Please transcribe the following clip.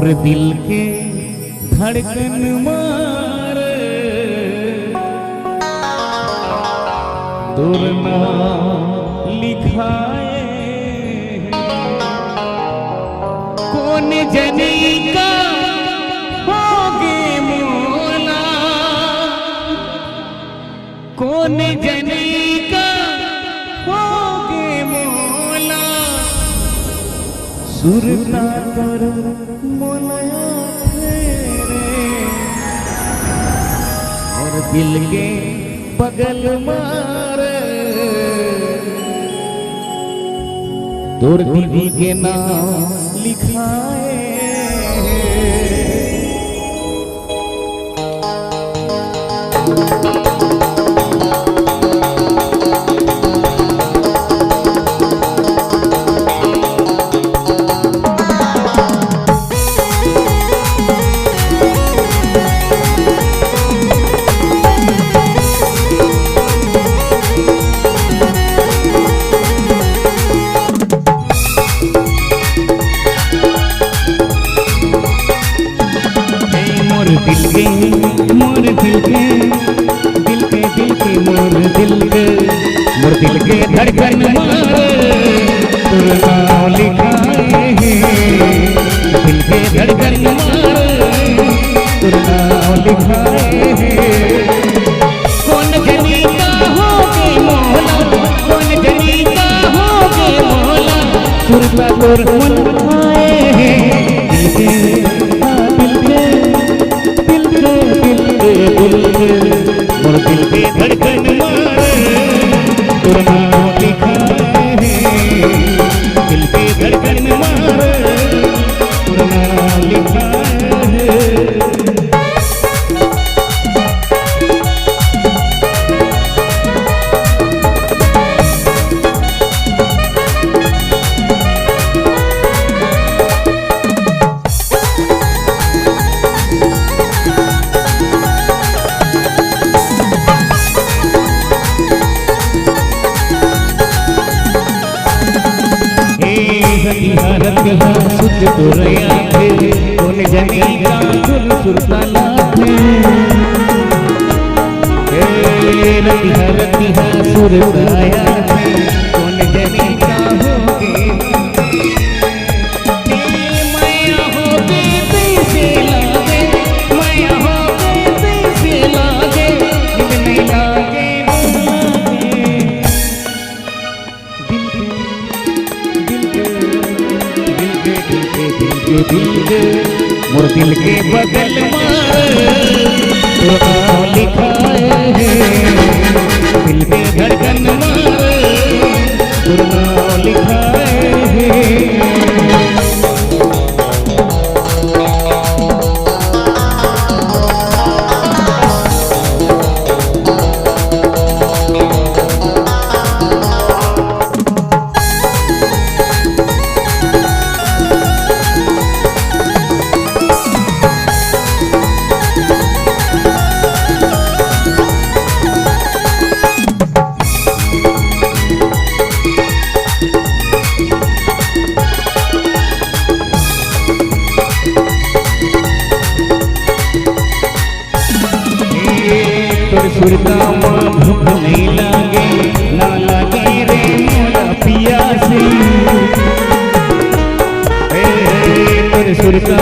मोर दिल के धड़कन मार दूर ना लिखाए कौन जनी का होगे मोला कौन जनी का होगे मोला सुरता कर मोलया और दिल के बगल मार तोर दीदी के नाम लिखाए मोर दिल के धड़कन मार तोर नाम लिखाए दिल के धड़कन मार तोर नाम लिखाए कौन जनी का होगे मोला कौन जनी का होगे मोला सुरता तोर मन आए मोर दिल के धड़कन मार तोर नाम लिखाए दिल के धड़कन मार तोर नाम लिखाए सुख तोरया थे कौन जनी का सुरता लाथे रतिहा सुरताया थे कौन जनी का होगे माया होगे पैसे लागे माया होगे पैसे लागे दिल नहीं लागे मोर दिल के बगल मार तोर नाम लिखाए दिल के धड़कन मार तोर नाम लिखाए सुरता माँ भूख नहीं लागे ना लागे रे मोला पियासी सुरता